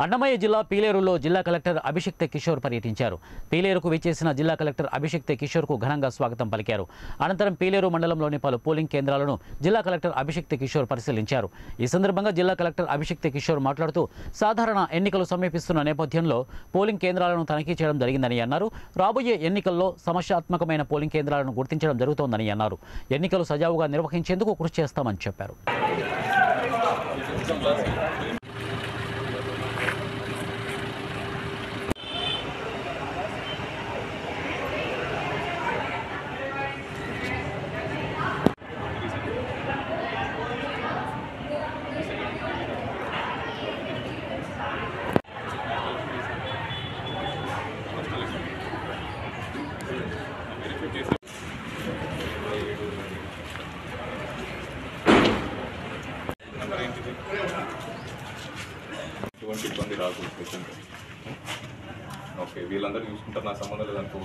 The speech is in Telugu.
అన్నమయ్య జిల్లా పీలేరులో జిల్లా కలెక్టర్ అభిషిక్త కిషోర్ పర్యటించారు. పీలేరుకు విచ్చేసిన జిల్లా కలెక్టర్ అభిషిక్త కిషోర్కు ఘనంగా స్వాగతం పలికారు. అనంతరం పీలేరు మండలంలోని పలు పోలింగ్ కేంద్రాలను జిల్లా కలెక్టర్ అభిషిక్త కిషోర్ పరిశీలించారు. ఈ సందర్భంగా జిల్లా కలెక్టర్ అభిషిక్త కిషోర్ మాట్లాడుతూ సాధారణ ఎన్నికలు సమీపిస్తున్న నేపథ్యంలో పోలింగ్ కేంద్రాలను తనిఖీ చేయడం జరిగిందని అన్నారు. రాబోయే ఎన్నికల్లో సమస్యాత్మకమైన పోలింగ్ కేంద్రాలను గుర్తించడం జరుగుతోందని అన్నారు. ఎన్నికలు సజావుగా నిర్వహించేందుకు కృషి చేస్తామని చెప్పారు. ఎటువంటి ఇబ్బంది రాదు. ఓకే, వీళ్ళందరూ చూసుకుంటారు, నా సంబంధం లేదనుకో.